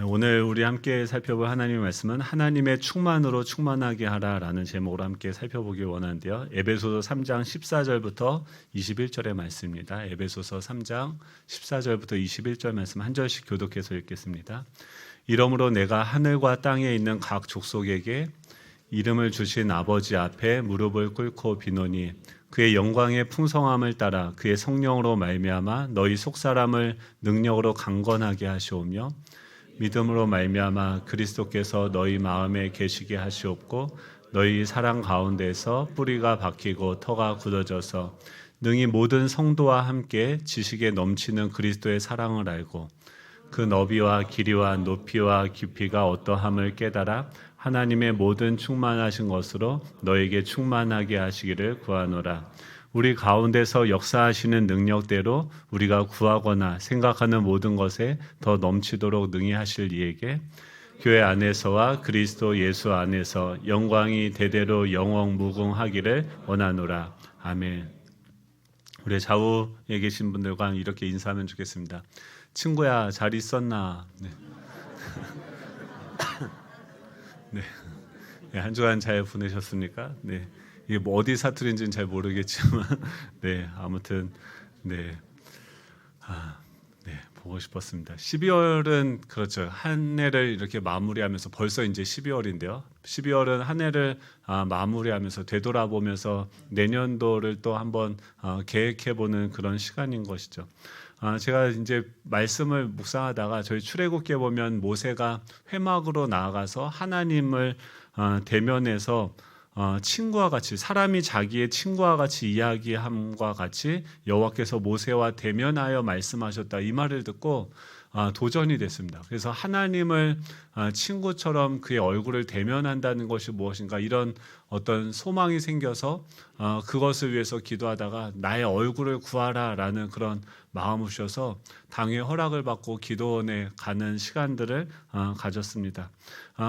오늘 우리 함께 살펴볼 하나님의 말씀은 하나님의 충만으로 충만하게 하라라는 제목으로 함께 살펴보길 원하는데요. 에베소서 3장 14절부터 21절의 말씀입니다. 에베소서 3장 14절부터 21절 말씀 한 절씩 교독해서 읽겠습니다. 이러므로 내가 하늘과 땅에 있는 각 족속에게 이름을 주신 아버지 앞에 무릎을 꿇고 비노니 그의 영광의 풍성함을 따라 그의 성령으로 말미암아 너희 속사람을 능력으로 강건하게 하시오며 믿음으로 말미암아 그리스도께서 너희 마음에 계시게 하시옵고 너희 사랑 가운데서 뿌리가 박히고 터가 굳어져서 능히 모든 성도와 함께 지식에 넘치는 그리스도의 사랑을 알고 그 너비와 길이와 높이와 깊이가 어떠함을 깨달아 하나님의 모든 충만하신 것으로 너에게 충만하게 하시기를 구하노라. 우리 가운데서 역사하시는 능력대로 우리가 구하거나 생각하는 모든 것에 더 넘치도록 능히 하실 이에게 교회 안에서와 그리스도 예수 안에서 영광이 대대로 영원무궁하기를 원하노라. 아멘. 우리 좌우에 계신 분들과 이렇게 인사하면 좋겠습니다. 친구야, 잘 있었나? 네. 네. 네, 한 주간 잘 보내셨습니까? 네. 이게 뭐 어디 사투리인지는 잘 모르겠지만, 네, 아무튼, 네, 네, 보고 싶었습니다. 12월은 그렇죠. 한 해를 이렇게 마무리하면서 벌써 이제 12월인데요. 12월은 한 해를 마무리하면서 되돌아보면서 내년도를 또 한번 계획해보는 그런 시간인 것이죠. 제가 이제 말씀을 묵상하다가 저희 출애굽기에 보면 모세가 회막으로 나아가서 하나님을 대면해서 친구와 같이 사람이 자기의 친구와 같이 이야기함과 같이 여호와께서 모세와 대면하여 말씀하셨다 이 말을 듣고 도전이 됐습니다. 그래서 하나님을 친구처럼 그의 얼굴을 대면한다는 것이 무엇인가 이런 어떤 소망이 생겨서 그것을 위해서 기도하다가 나의 얼굴을 구하라라는 그런 마음을 주셔서 당의 허락을 받고 기도원에 가는 시간들을 가졌습니다.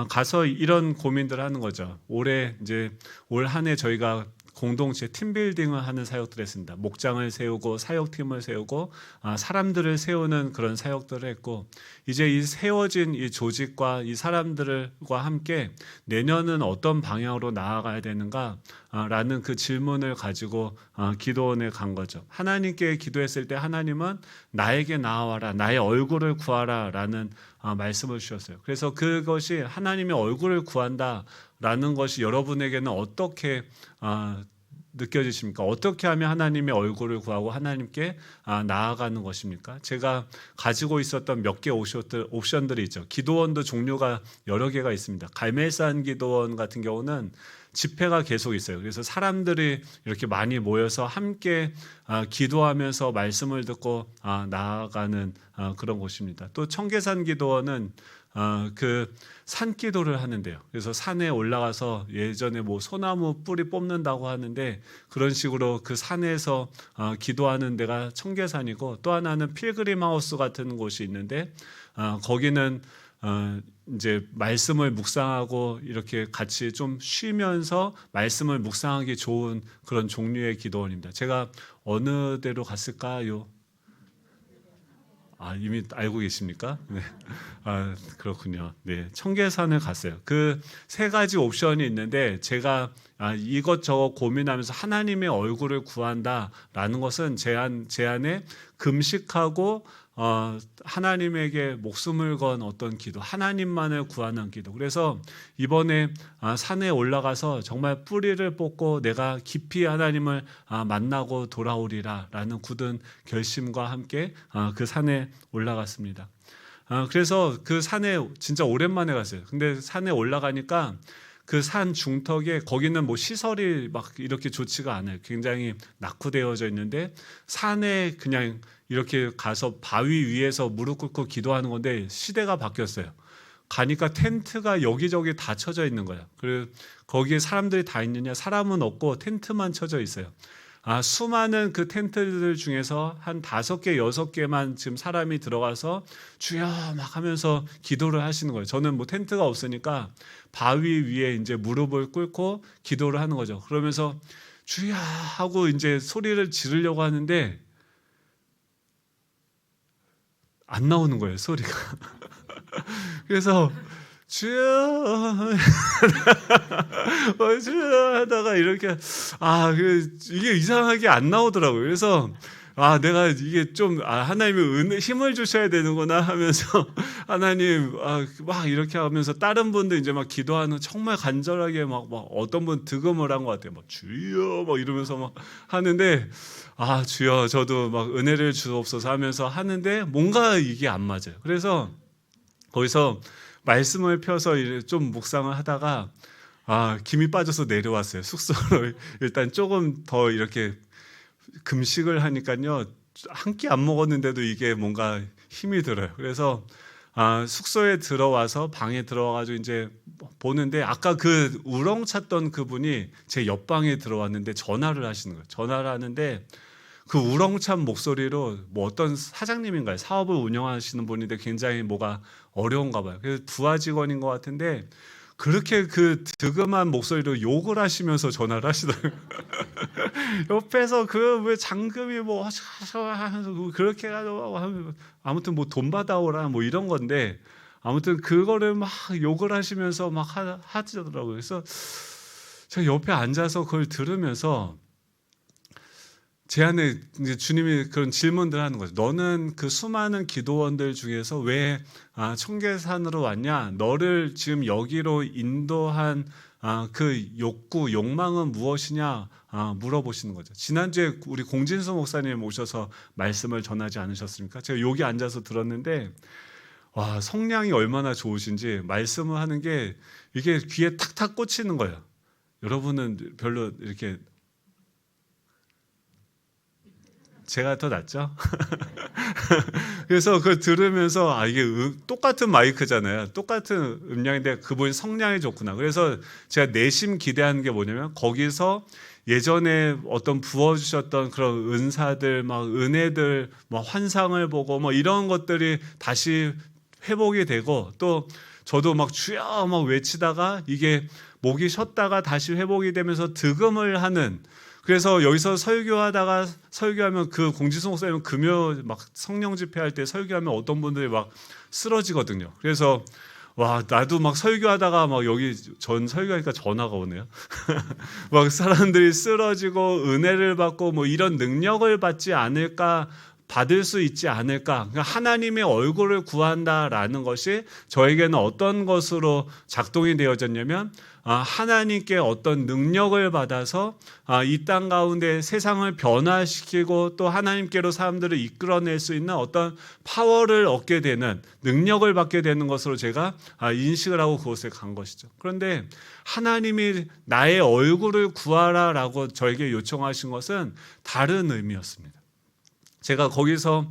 가서 이런 고민들을 하는 거죠. 올해 이제 올 한 해 저희가 공동체 팀빌딩을 하는 사역들을 했습니다. 목장을 세우고 사역팀을 세우고 사람들을 세우는 그런 사역들을 했고 이제 이 세워진 이 조직과 이 사람들과 함께 내년은 어떤 방향으로 나아가야 되는가 라는 그 질문을 가지고 기도원에 간 거죠. 하나님께 기도했을 때 하나님은 나에게 나아와라 나의 얼굴을 구하라 라는 말씀을 주셨어요. 그래서 그것이 하나님의 얼굴을 구한다 라는 것이 여러분에게는 어떻게 느껴지십니까? 어떻게 하면 하나님의 얼굴을 구하고 하나님께 나아가는 것입니까? 제가 가지고 있었던 몇 개 옵션들이 있죠. 기도원도 종류가 여러 개가 있습니다. 갈멜산 기도원 같은 경우는 집회가 계속 있어요. 그래서 사람들이 이렇게 많이 모여서 함께 기도하면서 말씀을 듣고 나아가는 그런 곳입니다. 또 청계산 기도원은 그 산기도를 하는데요. 그래서 산에 올라가서 예전에 뭐 소나무 뿌리 뽑는다고 하는데 그런 식으로 그 산에서 기도하는 데가 청계산이고 또 하나는 필그림 하우스 같은 곳이 있는데 거기는 이제 말씀을 묵상하고 이렇게 같이 좀 쉬면서 말씀을 묵상하기 좋은 그런 종류의 기도원입니다. 제가 어느 데로 갔을까요? 이미 알고 계십니까? 네. 그렇군요. 네. 청계산을 갔어요. 그 세 가지 옵션이 있는데 제가 이것저것 고민하면서 하나님의 얼굴을 구한다라는 것은 제 안에 금식하고 하나님에게 목숨을 건 어떤 기도, 하나님만을 구하는 기도. 그래서 이번에 산에 올라가서 정말 뿌리를 뽑고 내가 깊이 하나님을 만나고 돌아오리라라는 굳은 결심과 함께 그 산에 올라갔습니다. 그래서 그 산에 진짜 오랜만에 갔어요. 근데 산에 올라가니까 그 산 중턱에 거기는 뭐 시설이 막 이렇게 좋지가 않아요. 굉장히 낙후되어져 있는데 산에 그냥 이렇게 가서 바위 위에서 무릎 꿇고 기도하는 건데 시대가 바뀌었어요. 가니까 텐트가 여기저기 다 쳐져 있는 거예요. 그리고 거기에 사람들이 다 있느냐? 사람은 없고 텐트만 쳐져 있어요. 수많은 그 텐트들 중에서 한 5개, 6개만 지금 사람이 들어가서 주여 막 하면서 기도를 하시는 거예요. 저는 뭐 텐트가 없으니까 바위 위에 이제 무릎을 꿇고 기도를 하는 거죠. 그러면서 주여 하고 이제 소리를 지르려고 하는데 안 나오는 거예요, 소리가. 그래서 주여 주여 하다가 이렇게 이게 이상하게 안 나오더라고요. 그래서 내가 이게 좀 하나님이 은혜 힘을 주셔야 되는구나 하면서 하나님 막 이렇게 하면서 다른 분들 이제 막 기도하는 정말 간절하게 막 어떤 분 득음을 한 것 같아요. 막 주여 막 이러면서 막 하는데 주여 저도 막 은혜를 주옵소서 하면서 하는데 뭔가 이게 안 맞아요. 그래서 거기서 말씀을 펴서 좀 묵상을 하다가 김이 빠져서 내려왔어요. 숙소로 일단 조금 더 이렇게 금식을 하니까요. 한 끼 안 먹었는데도 이게 뭔가 힘이 들어요. 그래서 숙소에 들어와서 방에 들어와가지고 이제 보는데 아까 그 우렁찼던 그분이 제 옆방에 들어왔는데 전화를 하시는 거예요. 전화를 하는데 그 우렁찬 목소리로 뭐 어떤 사장님인가요? 사업을 운영하시는 분인데 굉장히 뭐가 어려운가 봐요. 그래서 부하 직원인 것 같은데 그렇게 그 득음한 목소리로 욕을 하시면서 전화를 하시더라고요. 옆에서 그 왜 잔금이 뭐 하면서 그렇게 해가지고 아무튼 뭐 돈 받아오라 뭐 이런 건데 아무튼 그거를 막 욕을 하시면서 막 하시더라고요. 그래서 제가 옆에 앉아서 그걸 들으면서 제 안에 이제 주님이 그런 질문들 하는 거죠. 너는 그 수많은 기도원들 중에서 왜 청계산으로 왔냐? 너를 지금 여기로 인도한 그 욕망은 무엇이냐? 물어보시는 거죠. 지난주에 우리 공진수 목사님 오셔서 말씀을 전하지 않으셨습니까? 제가 여기 앉아서 들었는데 성량이 얼마나 좋으신지 말씀을 하는 게 이게 귀에 탁탁 꽂히는 거예요. 여러분은 별로 이렇게 제가 더 낫죠? 그래서 그걸 들으면서 이게 똑같은 마이크잖아요. 똑같은 음량인데 그분이 성량이 좋구나. 그래서 제가 내심 기대하는 게 뭐냐면 거기서 예전에 어떤 부어주셨던 그런 은사들, 막 은혜들, 막 환상을 보고 뭐 이런 것들이 다시 회복이 되고 또 저도 막 주여 막 외치다가 이게 목이 쉬었다가 다시 회복이 되면서 득음을 하는 그래서 여기서 설교하면 그 공지수 목사님은 금요 막 성령 집회할 때 설교하면 어떤 분들이 막 쓰러지거든요. 그래서 나도 막 설교하다가 막 여기 전 설교하니까 전화가 오네요. 막 사람들이 쓰러지고 은혜를 받고 뭐 이런 능력을 받지 않을까 받을 수 있지 않을까. 그러니까 하나님의 얼굴을 구한다라는 것이 저에게는 어떤 것으로 작동이 되어졌냐면 하나님께 어떤 능력을 받아서 이 땅 가운데 세상을 변화시키고 또 하나님께로 사람들을 이끌어낼 수 있는 어떤 파워를 얻게 되는 능력을 받게 되는 것으로 제가 인식을 하고 그곳에 간 것이죠. 그런데 하나님이 나의 얼굴을 구하라라고 저에게 요청하신 것은 다른 의미였습니다. 제가 거기서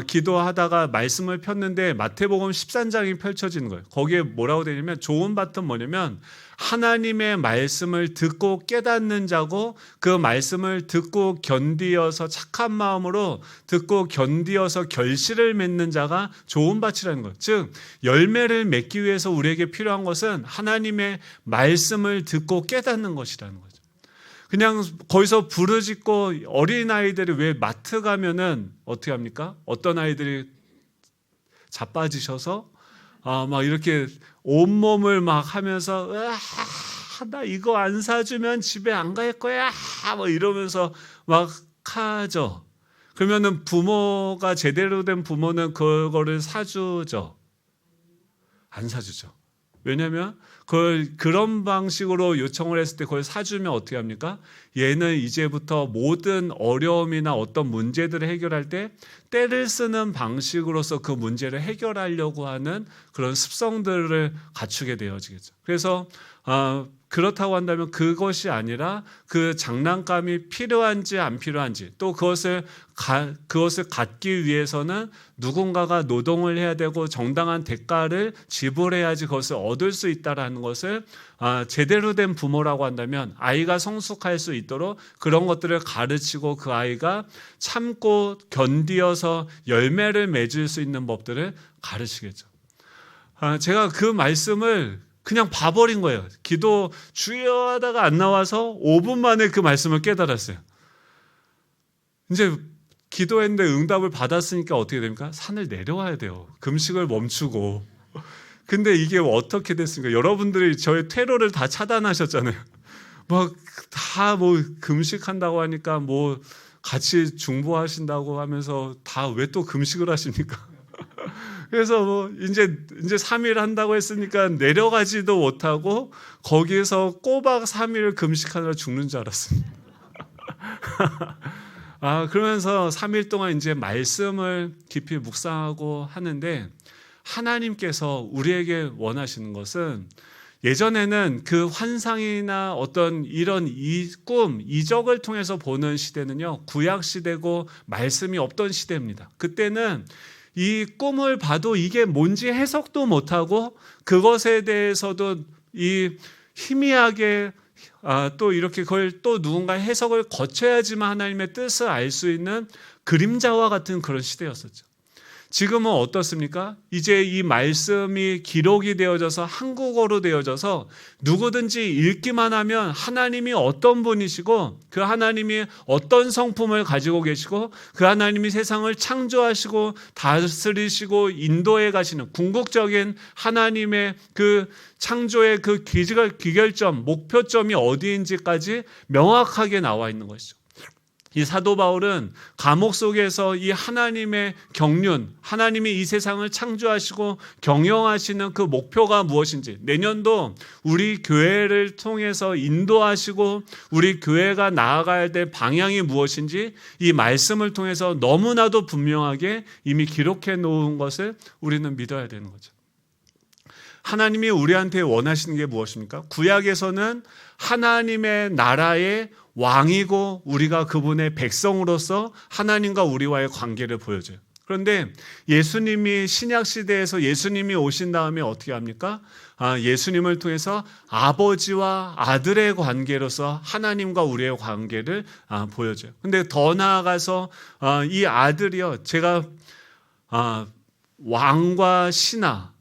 기도하다가 말씀을 폈는데 마태복음 13장이 펼쳐지는 거예요. 거기에 뭐라고 되냐면 좋은 밭은 뭐냐면 하나님의 말씀을 듣고 깨닫는 자고 그 말씀을 듣고 견디어서 착한 마음으로 듣고 견디어서 결실을 맺는 자가 좋은 밭이라는 거예요. 즉 열매를 맺기 위해서 우리에게 필요한 것은 하나님의 말씀을 듣고 깨닫는 것이라는 거죠. 그냥 거기서 부르짖고 어린아이들이 왜 마트 가면은 어떻게 합니까? 어떤 아이들이 자빠지셔서 막 이렇게 온몸을 막 하면서 나 이거 안 사주면 집에 안 갈 거야 뭐 이러면서 막 하죠. 그러면은 부모가 제대로 된 부모는 그거를 사주죠. 안 사주죠. 왜냐하면 그런 방식으로 요청을 했을 때 그걸 사주면 어떻게 합니까? 얘는 이제부터 모든 어려움이나 어떤 문제들을 해결할 때 때를 쓰는 방식으로서 그 문제를 해결하려고 하는 그런 습성들을 갖추게 되어지겠죠. 그래서 그렇다고 한다면 그것이 아니라 그 장난감이 필요한지 안 필요한지 또 그것을 갖기 위해서는 누군가가 노동을 해야 되고 정당한 대가를 지불해야지 그것을 얻을 수 있다라는 것을 제대로 된 부모라고 한다면 아이가 성숙할 수 있도록 그런 것들을 가르치고 그 아이가 참고 견디어서 열매를 맺을 수 있는 법들을 가르치겠죠. 제가 그 말씀을 그냥 봐버린 거예요. 기도 주여 하다가 안 나와서 5분 만에 그 말씀을 깨달았어요. 이제 기도했는데 응답을 받았으니까 어떻게 됩니까? 산을 내려와야 돼요. 금식을 멈추고 근데 이게 어떻게 됐습니까? 여러분들이 저의 퇴로를 다 차단하셨잖아요. 막 다 뭐 금식한다고 하니까 뭐 같이 중보하신다고 하면서 다 왜 또 금식을 하십니까? 그래서 뭐 이제 3일 한다고 했으니까 내려가지도 못하고 거기에서 꼬박 3일 금식하느라 죽는 줄 알았습니다. 그러면서 3일 동안 이제 말씀을 깊이 묵상하고 하는데 하나님께서 우리에게 원하시는 것은 예전에는 그 환상이나 어떤 이런 이적을 통해서 보는 시대는요, 구약 시대고 말씀이 없던 시대입니다. 그때는 이 꿈을 봐도 이게 뭔지 해석도 못하고 그것에 대해서도 이 희미하게 또 이렇게 그걸 또 누군가 해석을 거쳐야지만 하나님의 뜻을 알 수 있는 그림자와 같은 그런 시대였었죠. 지금은 어떻습니까? 이제 이 말씀이 기록이 되어져서 한국어로 되어져서 누구든지 읽기만 하면 하나님이 어떤 분이시고 그 하나님이 어떤 성품을 가지고 계시고 그 하나님이 세상을 창조하시고 다스리시고 인도해 가시는 궁극적인 하나님의 그 창조의 그 귀결점, 목표점이 어디인지까지 명확하게 나와 있는 것이죠. 이 사도 바울은 감옥 속에서 이 하나님의 경륜, 하나님이 이 세상을 창조하시고 경영하시는 그 목표가 무엇인지, 내년도 우리 교회를 통해서 인도하시고 우리 교회가 나아가야 될 방향이 무엇인지 이 말씀을 통해서 너무나도 분명하게 이미 기록해 놓은 것을 우리는 믿어야 되는 거죠. 하나님이 우리한테 원하시는 게 무엇입니까? 구약에서는 하나님의 나라의 왕이고 우리가 그분의 백성으로서 하나님과 우리와의 관계를 보여줘요. 그런데 예수님이 신약시대에서 예수님이 오신 다음에 어떻게 합니까? 예수님을 통해서 아버지와 아들의 관계로서 하나님과 우리의 관계를 보여줘요. 근데 더 나아가서 이 아들이요, 제가 왕과 신하,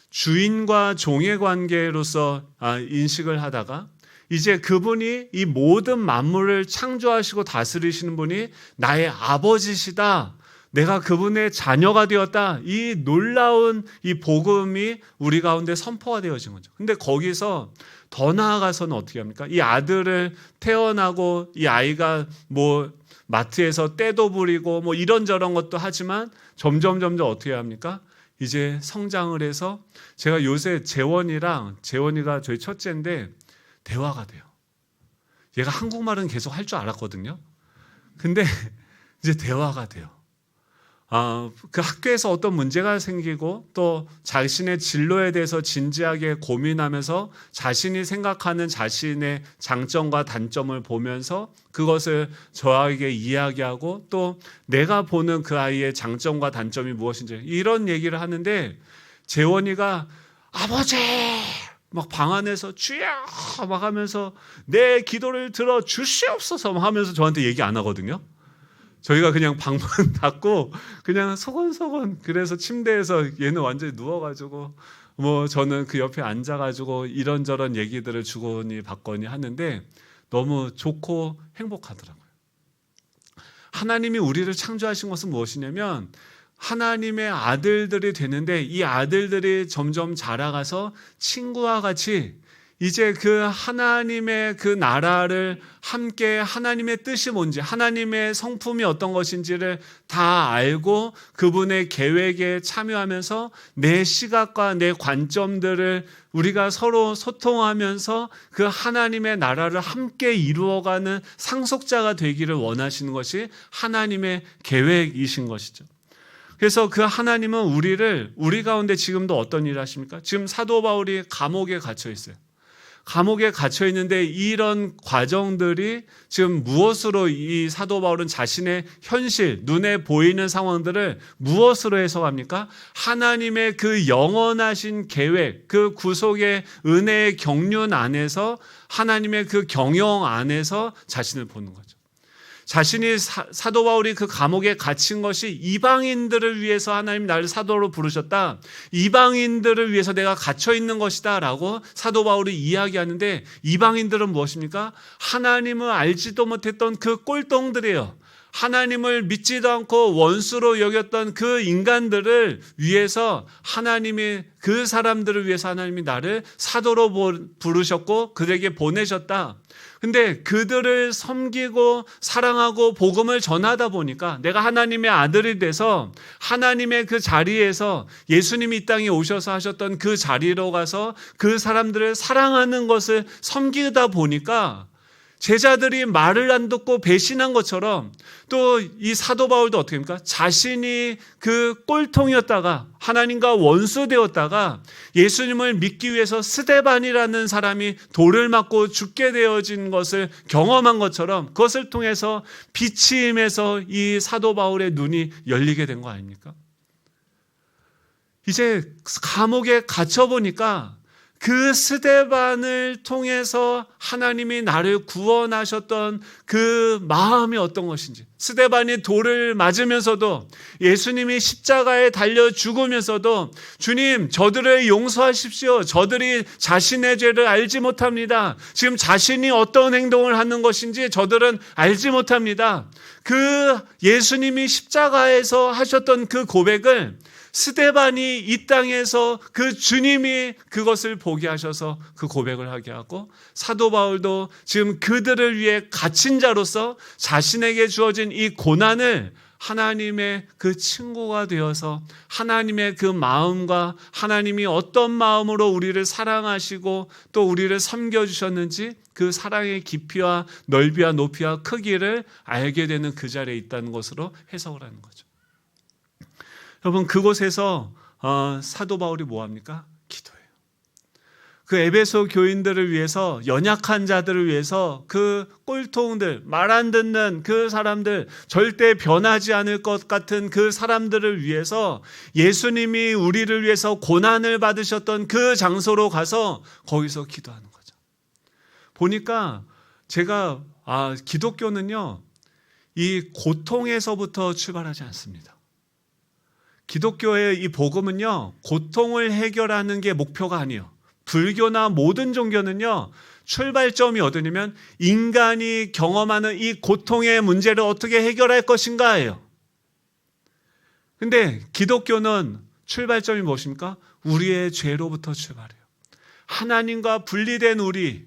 주인과 종의 관계로서 인식을 하다가 이제 그분이 이 모든 만물을 창조하시고 다스리시는 분이 나의 아버지시다. 내가 그분의 자녀가 되었다. 이 놀라운 이 복음이 우리 가운데 선포가 되어진 거죠. 근데 거기서 더 나아가서는 어떻게 합니까? 이 아들을 태어나고 이 아이가 뭐 마트에서 떼도 부리고 뭐 이런저런 것도 하지만 점점 어떻게 합니까? 이제 성장을 해서 제가 요새 재원이가 저희 첫째인데 대화가 돼요. 얘가 한국말은 계속 할 줄 알았거든요. 근데 이제 대화가 돼요. 그 학교에서 어떤 문제가 생기고 또 자신의 진로에 대해서 진지하게 고민하면서 자신이 생각하는 자신의 장점과 단점을 보면서 그것을 저에게 이야기하고 또 내가 보는 그 아이의 장점과 단점이 무엇인지 이런 얘기를 하는데 재원이가 아버지! 막 방 안에서 주여! 막 하면서 내 기도를 들어 주시옵소서 막 하면서 저한테 얘기 안 하거든요. 저희가 그냥 방문 닫고 그냥 소곤소곤 그래서 침대에서 얘는 완전히 누워가지고 뭐 저는 그 옆에 앉아가지고 이런저런 얘기들을 주거니 받거니 하는데 너무 좋고 행복하더라고요. 하나님이 우리를 창조하신 것은 무엇이냐면 하나님의 아들들이 되는데 이 아들들이 점점 자라가서 친구와 같이 이제 그 하나님의 그 나라를 함께 하나님의 뜻이 뭔지 하나님의 성품이 어떤 것인지를 다 알고 그분의 계획에 참여하면서 내 시각과 내 관점들을 우리가 서로 소통하면서 그 하나님의 나라를 함께 이루어가는 상속자가 되기를 원하시는 것이 하나님의 계획이신 것이죠. 그래서 그 하나님은 우리 가운데 지금도 어떤 일을 하십니까? 지금 사도 바울이 감옥에 갇혀 있어요. 감옥에 갇혀 있는데 이런 과정들이 지금 무엇으로 이 사도 바울은 자신의 현실, 눈에 보이는 상황들을 무엇으로 해석합니까? 하나님의 그 영원하신 계획, 그 구속의 은혜의 경륜 안에서 하나님의 그 경영 안에서 자신을 보는 거죠. 자신이 사도 바울이 그 감옥에 갇힌 것이 이방인들을 위해서 하나님 나를 사도로 부르셨다. 이방인들을 위해서 내가 갇혀 있는 것이다 라고 사도 바울이 이야기하는데 이방인들은 무엇입니까? 하나님을 알지도 못했던 그 꼴통들이에요. 하나님을 믿지도 않고 원수로 여겼던 그 인간들을 위해서 하나님이, 그 사람들을 위해서 하나님이 나를 사도로 부르셨고 그들에게 보내셨다. 근데 그들을 섬기고 사랑하고 복음을 전하다 보니까 내가 하나님의 아들이 돼서 하나님의 그 자리에서 예수님이 이 땅에 오셔서 하셨던 그 자리로 가서 그 사람들을 사랑하는 것을 섬기다 보니까 제자들이 말을 안 듣고 배신한 것처럼 또 이 사도 바울도 어떻게 합니까? 자신이 그 꼴통이었다가 하나님과 원수되었다가 예수님을 믿기 위해서 스데반이라는 사람이 돌을 맞고 죽게 되어진 것을 경험한 것처럼 그것을 통해서 빛이 임해서 이 사도 바울의 눈이 열리게 된 거 아닙니까? 이제 감옥에 갇혀보니까 그 스데반을 통해서 하나님이 나를 구원하셨던 그 마음이 어떤 것인지, 스데반이 돌을 맞으면서도 예수님이 십자가에 달려 죽으면서도 주님, 저들을 용서하십시오. 저들이 자신의 죄를 알지 못합니다. 지금 자신이 어떤 행동을 하는 것인지 저들은 알지 못합니다. 그 예수님이 십자가에서 하셨던 그 고백을 스데반이 이 땅에서 그 주님이 그것을 보게 하셔서 그 고백을 하게 하고, 사도 바울도 지금 그들을 위해 갇힌 자로서 자신에게 주어진 이 고난을 하나님의 그 친구가 되어서 하나님의 그 마음과 하나님이 어떤 마음으로 우리를 사랑하시고 또 우리를 섬겨주셨는지 그 사랑의 깊이와 넓이와 높이와 크기를 알게 되는 그 자리에 있다는 것으로 해석을 하는 거죠. 여러분, 그곳에서 사도 바울이 뭐합니까? 기도해요. 그 에베소 교인들을 위해서, 연약한 자들을 위해서, 그 꼴통들, 말 안 듣는 그 사람들, 절대 변하지 않을 것 같은 그 사람들을 위해서 예수님이 우리를 위해서 고난을 받으셨던 그 장소로 가서 거기서 기도하는 거죠. 보니까 제가 기독교는요, 이 고통에서부터 출발하지 않습니다. 기독교의 이 복음은요, 고통을 해결하는 게 목표가 아니에요. 불교나 모든 종교는요, 출발점이 어디냐면 인간이 경험하는 이 고통의 문제를 어떻게 해결할 것인가예요. 근데 기독교는 출발점이 무엇입니까? 우리의 죄로부터 출발해요. 하나님과 분리된 우리.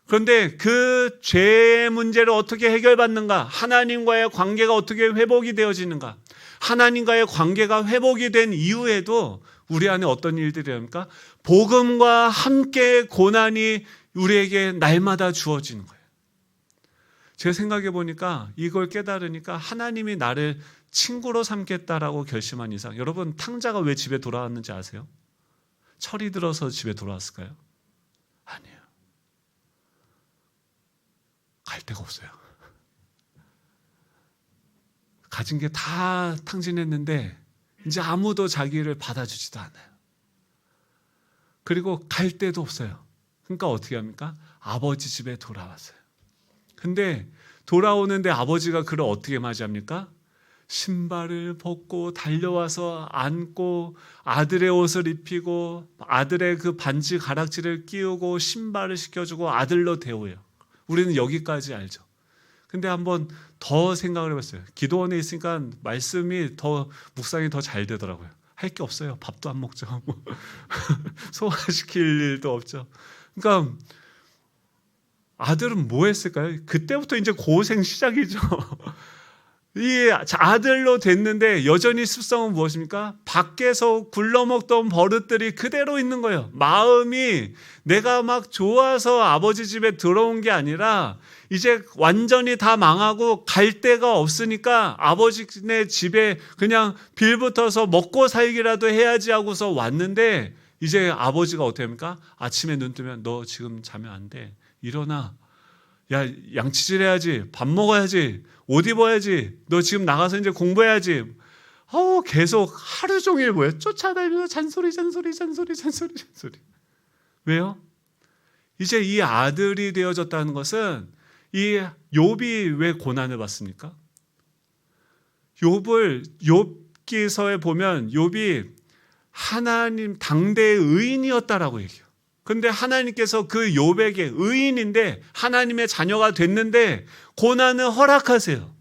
그런데 그 죄의 문제를 어떻게 해결받는가? 하나님과의 관계가 어떻게 회복이 되어지는가? 하나님과의 관계가 회복이 된 이후에도 우리 안에 어떤 일들이 합니까? 복음과 함께 고난이 우리에게 날마다 주어지는 거예요. 제가 생각해 보니까 이걸 깨달으니까 하나님이 나를 친구로 삼겠다라고 결심한 이상, 여러분, 탕자가 왜 집에 돌아왔는지 아세요? 철이 들어서 집에 돌아왔을까요? 아니에요. 갈 데가 없어요. 가진 게 다 탕진했는데 이제 아무도 자기를 받아주지도 않아요. 그리고 갈 데도 없어요. 그러니까 어떻게 합니까? 아버지 집에 돌아왔어요. 근데 돌아오는데 아버지가 그를 어떻게 맞이합니까? 신발을 벗고 달려와서 안고 아들의 옷을 입히고 아들의 그 반지 가락지를 끼우고 신발을 시켜주고 아들로 대우해요. 우리는 여기까지 알죠. 근데 한번 더 생각을 해봤어요. 기도원에 있으니까 말씀이 더, 묵상이 더 잘 되더라고요. 할 게 없어요. 밥도 안 먹죠. 소화시킬 일도 없죠. 그러니까 아들은 뭐 했을까요? 그때부터 이제 고생 시작이죠. 이 아들로 됐는데 여전히 습성은 무엇입니까? 밖에서 굴러먹던 버릇들이 그대로 있는 거예요. 마음이 내가 막 좋아서 아버지 집에 들어온 게 아니라 이제 완전히 다 망하고 갈 데가 없으니까 아버지네 집에 그냥 빌붙어서 먹고 살기라도 해야지 하고서 왔는데, 이제 아버지가 어떻게 합니까? 아침에 눈 뜨면 너 지금 자면 안 돼. 일어나. 야, 양치질 해야지. 밥 먹어야지. 옷 입어야지. 너 지금 나가서 이제 공부해야지. 계속 하루 종일 뭐예요? 쫓아다니면서 잔소리. 왜요? 이제 이 아들이 되어졌다는 것은, 이 욥이 왜 고난을 받습니까? 욥기서에 보면 욥이 하나님 당대의 의인이었다라고 얘기해요. 근데 하나님께서 그 욥에게, 의인인데 하나님의 자녀가 됐는데 고난을 허락하세요.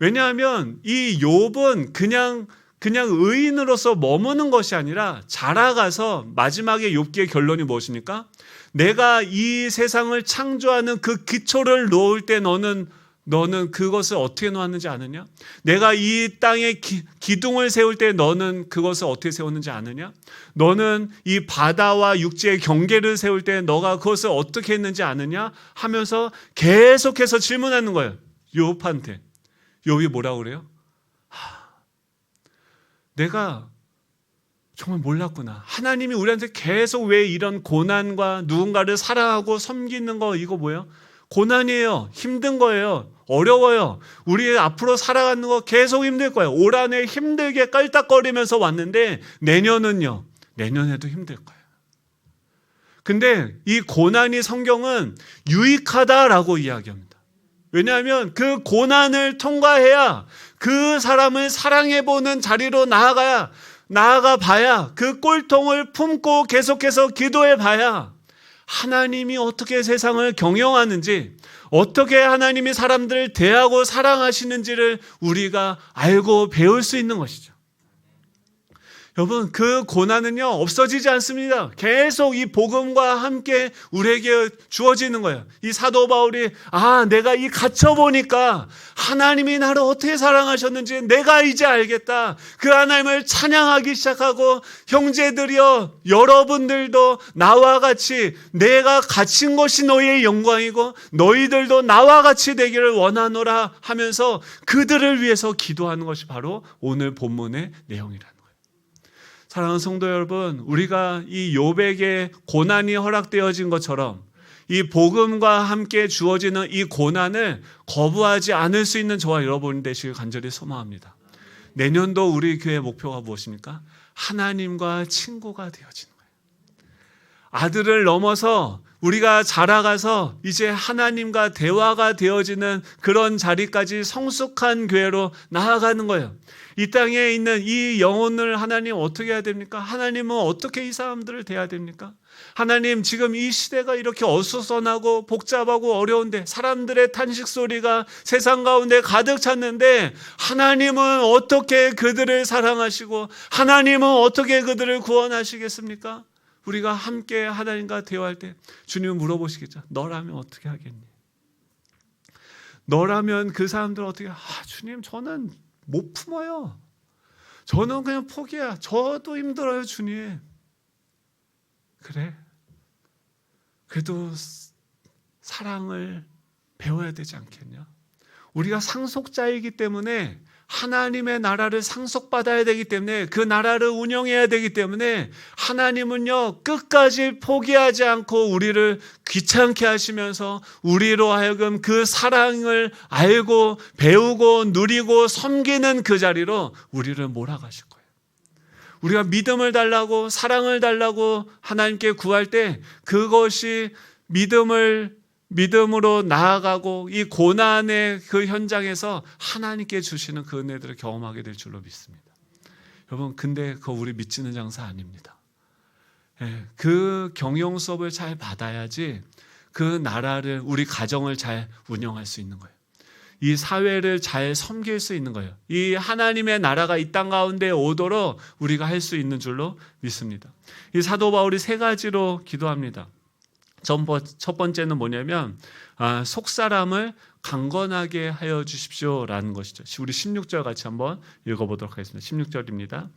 왜냐하면 이 욥은 그냥 의인으로서 머무는 것이 아니라 자라가서 마지막에 욥기의 결론이 무엇입니까? 내가 이 세상을 창조하는 그 기초를 놓을 때 너는 그것을 어떻게 놓았는지 아느냐? 내가 이 땅에 기둥을 세울 때 너는 그것을 어떻게 세웠는지 아느냐? 너는 이 바다와 육지의 경계를 세울 때 너가 그것을 어떻게 했는지 아느냐? 하면서 계속해서 질문하는 거예요. 욥한테. 욥이 뭐라고 그래요? 내가 정말 몰랐구나. 하나님이 우리한테 계속 왜 이런 고난과 누군가를 사랑하고 섬기는 거 이거 뭐예요? 고난이에요. 힘든 거예요. 어려워요. 우리 앞으로 살아가는 거 계속 힘들 거예요. 올 한해 힘들게 깔딱거리면서 왔는데 내년은요. 내년에도 힘들 거예요. 근데 이 고난이 성경은 유익하다라고 이야기합니다. 왜냐하면 그 고난을 통과해야 그 사람을 사랑해보는 자리로 나아가 봐야 그 꼴통을 품고 계속해서 기도해 봐야 하나님이 어떻게 세상을 경영하는지 어떻게 하나님이 사람들을 대하고 사랑하시는지를 우리가 알고 배울 수 있는 것이죠. 여러분 그 고난은요 없어지지 않습니다. 계속 이 복음과 함께 우리에게 주어지는 거예요. 이 사도 바울이 내가 이 갇혀보니까 하나님이 나를 어떻게 사랑하셨는지 내가 이제 알겠다. 그 하나님을 찬양하기 시작하고 형제들이여 여러분들도 나와 같이 내가 갇힌 것이 너희의 영광이고 너희들도 나와 같이 되기를 원하노라 하면서 그들을 위해서 기도하는 것이 바로 오늘 본문의 내용이라. 사랑하는 성도 여러분, 우리가 이 욥에게 고난이 허락되어진 것처럼 이 복음과 함께 주어지는 이 고난을 거부하지 않을 수 있는 저와 여러분 되시길 간절히 소망합니다. 내년도 우리 교회 목표가 무엇입니까? 하나님과 친구가 되어지는 거예요. 아들을 넘어서 우리가 자라가서 이제 하나님과 대화가 되어지는 그런 자리까지 성숙한 교회로 나아가는 거예요. 이 땅에 있는 이 영혼을 하나님 어떻게 해야 됩니까? 하나님은 어떻게 이 사람들을 대해야 됩니까? 하나님 지금 이 시대가 이렇게 어수선하고 복잡하고 어려운데 사람들의 탄식 소리가 세상 가운데 가득 찼는데 하나님은 어떻게 그들을 사랑하시고 하나님은 어떻게 그들을 구원하시겠습니까? 우리가 함께 하나님과 대화할 때 주님은 물어보시겠죠. 너라면 어떻게 하겠니? 너라면 그 사람들 어떻게 주님 저는 못 품어요. 저는 그냥 포기야. 저도 힘들어요 주님. 그래? 그래도 사랑을 배워야 되지 않겠냐? 우리가 상속자이기 때문에 하나님의 나라를 상속받아야 되기 때문에 그 나라를 운영해야 되기 때문에 하나님은요 끝까지 포기하지 않고 우리를 귀찮게 하시면서 우리로 하여금 그 사랑을 알고 배우고 누리고 섬기는 그 자리로 우리를 몰아가실 거예요. 우리가 믿음을 달라고 사랑을 달라고 하나님께 구할 때 그것이 믿음으로 나아가고 이 고난의 그 현장에서 하나님께 주시는 그 은혜들을 경험하게 될 줄로 믿습니다. 여러분 근데 그거 우리 믿지는 장사 아닙니다. 그 경영 수업을 잘 받아야지 그 나라를 우리 가정을 잘 운영할 수 있는 거예요. 이 사회를 잘 섬길 수 있는 거예요. 이 하나님의 나라가 이 땅 가운데 오도록 우리가 할 수 있는 줄로 믿습니다. 이 사도 바울이 세 가지로 기도합니다. 첫 번째는 뭐냐면 속사람을 강건하게 하여 주십시오라는 것이죠. 우리 16절 같이 한번 읽어보도록 하겠습니다. 16절입니다.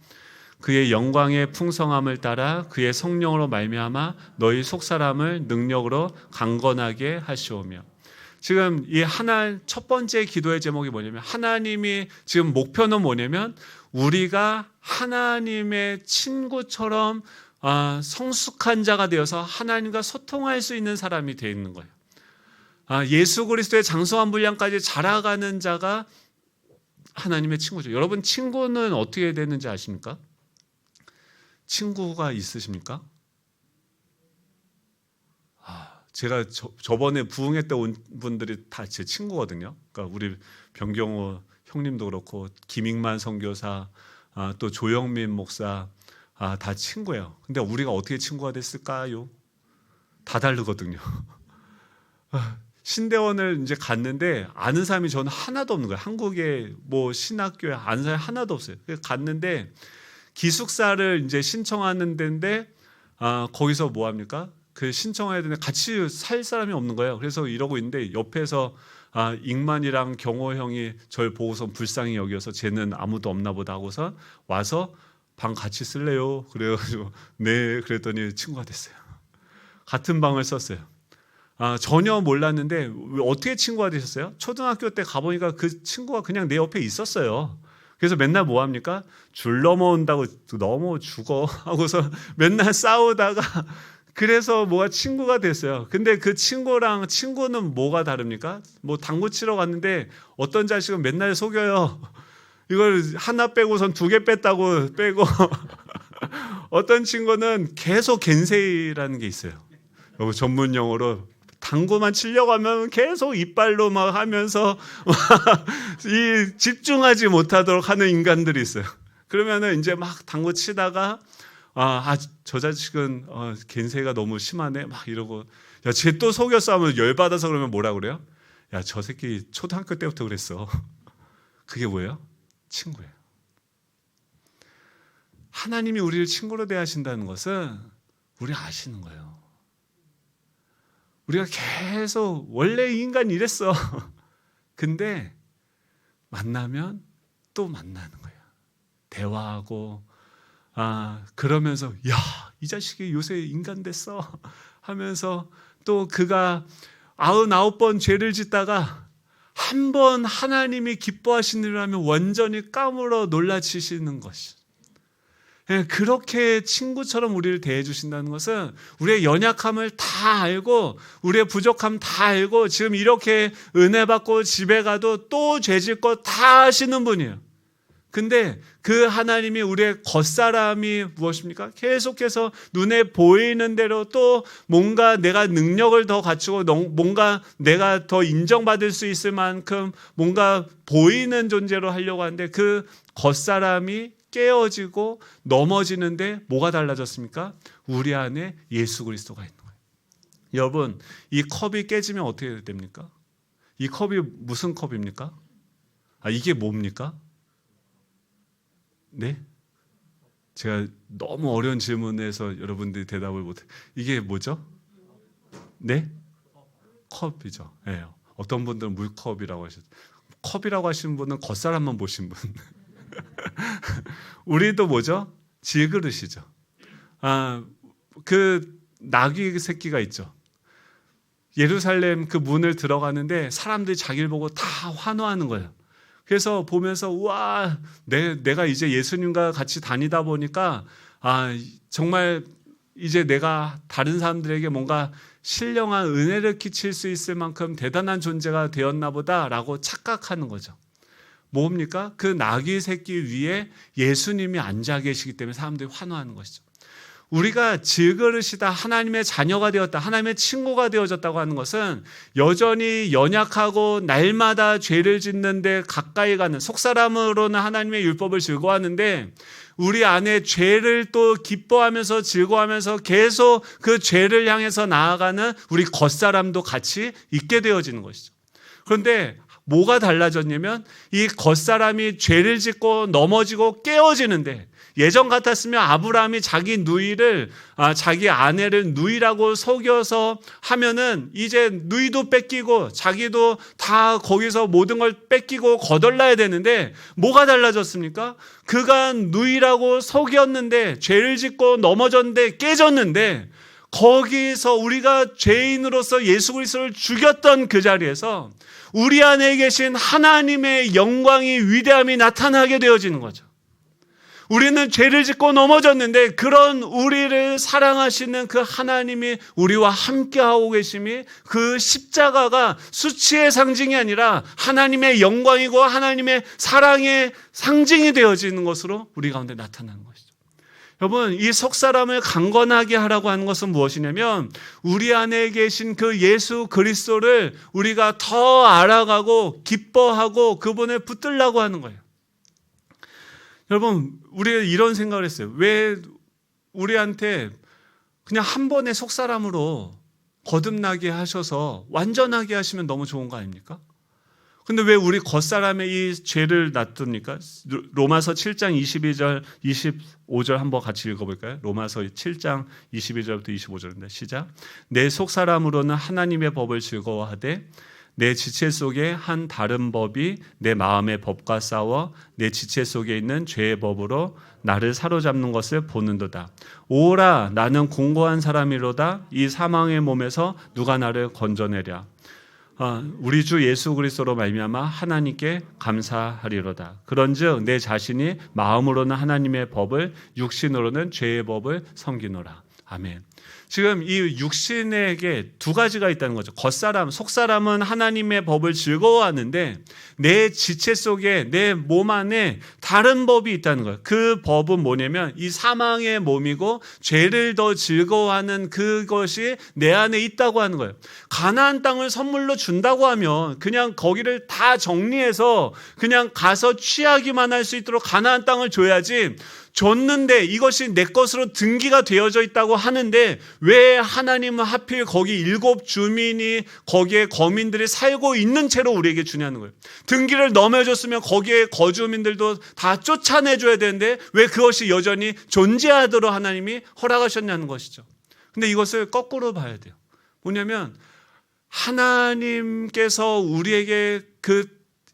그의 영광의 풍성함을 따라 그의 성령으로 말미암아 너희 속사람을 능력으로 강건하게 하시오며. 지금 이 첫 번째 기도의 제목이 뭐냐면 하나님이 지금 목표는 뭐냐면 우리가 하나님의 친구처럼 성숙한 자가 되어서 하나님과 소통할 수 있는 사람이 되어 있는 거예요. 예수 그리스도의 장성한 분량까지 자라가는 자가 하나님의 친구죠. 여러분 친구는 어떻게 되는지 아십니까? 친구가 있으십니까? 제가 저번에 부흥회 때 온 분들이 다 제 친구거든요. 그러니까 우리 변경호 형님도 그렇고 김익만 선교사, 또 조영민 목사 다 친구예요. 근데 우리가 어떻게 친구가 됐을까요? 다 다르거든요. 신대원을 이제 갔는데 아는 사람이 저는 하나도 없는 거예요. 한국에 뭐 신학교에 아는 사람이 하나도 없어요. 그래서 갔는데 기숙사를 이제 신청하는 데인데 거기서 뭐 합니까? 그 신청해야 되는데 같이 살 사람이 없는 거예요. 그래서 이러고 있는데 옆에서 익만이랑 경호 형이 저를 보고서 불쌍히 여겨서 쟤는 아무도 없나 보다 하고서 와서 방 같이 쓸래요? 그래가지고 네 그랬더니 친구가 됐어요. 같은 방을 썼어요. 전혀 몰랐는데 어떻게 친구가 되셨어요? 초등학교 때 가보니까 그 친구가 그냥 내 옆에 있었어요. 그래서 맨날 뭐 합니까? 줄 넘어온다고 넘어 죽어 하고서 맨날 싸우다가 그래서 뭐가 친구가 됐어요. 근데 그 친구랑 친구는 뭐가 다릅니까? 뭐 당구 치러 갔는데 어떤 자식은 맨날 속여요. 이걸 하나 빼고선 2개 뺐다고 빼고 어떤 친구는 계속 겐세이라는 게 있어요. 전문 용어로 당구만 치려고 하면 계속 이빨로 막 하면서 이 집중하지 못하도록 하는 인간들이 있어요. 그러면은 이제 막 당구 치다가 저 자식은 겐세가 너무 심하네 막 이러고 야, 쟤 또 속였어 하면 열받아서 그러면 뭐라 그래요? 야, 저 새끼 초등학교 때부터 그랬어. 그게 뭐예요? 친구예요. 하나님이 우리를 친구로 대하신다는 것은 우리 아시는 거예요. 우리가 계속 원래 인간 이랬어. 근데 만나면 또 만나는 거예요. 대화하고 그러면서 야, 이 자식이 요새 인간 됐어 하면서 또 그가 99번 죄를 짓다가 한 번 하나님이 기뻐하시는 일 하면 완전히 까물어 놀라치시는 것이. 그렇게 친구처럼 우리를 대해 주신다는 것은 우리의 연약함을 다 알고 우리의 부족함 다 알고 지금 이렇게 은혜 받고 집에 가도 또 죄질 것 다 아시는 분이에요. 근데 그 하나님이 우리의 겉사람이 무엇입니까? 계속해서 눈에 보이는 대로 또 뭔가 내가 능력을 더 갖추고 뭔가 내가 더 인정받을 수 있을 만큼 뭔가 보이는 존재로 하려고 하는데 그 겉사람이 깨어지고 넘어지는데 뭐가 달라졌습니까? 우리 안에 예수 그리스도가 있는 거예요. 여러분, 이 컵이 깨지면 어떻게 됩니까? 이 컵이 무슨 컵입니까? 이게 뭡니까? 네? 제가 너무 어려운 질문에서 여러분들이 대답을 못해. 이게 뭐죠? 네? 컵이죠. 네. 어떤 분들은 물컵이라고 하셨어요. 컵이라고 하시는 분은 겉사람만 보신 분. 우리도 뭐죠? 질그릇이죠. 그 나귀 새끼가 있죠. 예루살렘 그 문을 들어가는데 사람들이 자기를 보고 다 환호하는 거예요. 그래서 보면서 우와, 내가 이제 예수님과 같이 다니다 보니까 정말 이제 내가 다른 사람들에게 뭔가 신령한 은혜를 끼칠 수 있을 만큼 대단한 존재가 되었나 보다라고 착각하는 거죠. 뭡니까? 그 나귀 새끼 위에 예수님이 앉아 계시기 때문에 사람들이 환호하는 것이죠. 우리가 질그릇이다, 하나님의 자녀가 되었다, 하나님의 친구가 되어졌다고 하는 것은 여전히 연약하고 날마다 죄를 짓는데 가까이 가는 속사람으로는 하나님의 율법을 즐거워하는데 우리 안에 죄를 또 기뻐하면서 즐거워하면서 계속 그 죄를 향해서 나아가는 우리 겉사람도 같이 있게 되어지는 것이죠. 그런데 뭐가 달라졌냐면 이 겉사람이 죄를 짓고 넘어지고 깨어지는데 예전 같았으면 아브라함이 자기 누이를 자기 아내를 누이라고 속여서 하면은 이제 누이도 뺏기고 자기도 다 거기서 모든 걸 뺏기고 거덜나야 되는데 뭐가 달라졌습니까? 그가 누이라고 속였는데 죄를 짓고 넘어졌는데 깨졌는데 거기서 우리가 죄인으로서 예수 그리스도를 죽였던 그 자리에서 우리 안에 계신 하나님의 영광이 위대함이 나타나게 되어지는 거죠. 우리는 죄를 짓고 넘어졌는데 그런 우리를 사랑하시는 그 하나님이 우리와 함께하고 계심이 그 십자가가 수치의 상징이 아니라 하나님의 영광이고 하나님의 사랑의 상징이 되어지는 것으로 우리 가운데 나타나는 것이죠. 여러분, 이 속사람을 강건하게 하라고 하는 것은 무엇이냐면 우리 안에 계신 그 예수 그리스도를 우리가 더 알아가고 기뻐하고 그분을 붙들라고 하는 거예요. 여러분, 우리가 이런 생각을 했어요. 왜 우리한테 그냥 한 번의 속사람으로 거듭나게 하셔서 완전하게 하시면 너무 좋은 거 아닙니까? 근데 왜 우리 겉사람의 이 죄를 놔둡니까? 로마서 7장 22절, 25절 한번 같이 읽어볼까요? 로마서 7장 22절부터 25절입니다. 시작. 내 속사람으로는 하나님의 법을 즐거워하되 내 지체 속에 한 다른 법이 내 마음의 법과 싸워 내 지체 속에 있는 죄의 법으로 나를 사로잡는 것을 보는도다. 오라, 나는 공고한 사람이로다. 이 사망의 몸에서 누가 나를 건져내랴. 우리 주 예수 그리스도로 말미암아 하나님께 감사하리로다. 그런즉 내 자신이 마음으로는 하나님의 법을, 육신으로는 죄의 법을 섬기노라. 아멘. 지금 이 육신에게 두 가지가 있다는 거죠. 겉사람, 속사람은 하나님의 법을 즐거워하는데 내 지체 속에, 내 몸 안에 다른 법이 있다는 거예요. 그 법은 뭐냐면 이 사망의 몸이고 죄를 더 즐거워하는 그것이 내 안에 있다고 하는 거예요. 가나안 땅을 선물로 준다고 하면 그냥 거기를 다 정리해서 그냥 가서 취하기만 할 수 있도록 가나안 땅을 줘야지, 줬는데 이것이 내 것으로 등기가 되어져 있다고 하는데 왜 하나님은 하필 거기 7 주민이, 거기에 거민들이 살고 있는 채로 우리에게 주냐는 거예요. 등기를 넘겨줬으면 거기에 거주민들도 다 쫓아내줘야 되는데 왜 그것이 여전히 존재하도록 하나님이 허락하셨냐는 것이죠. 근데 이것을 거꾸로 봐야 돼요. 뭐냐면 하나님께서 우리에게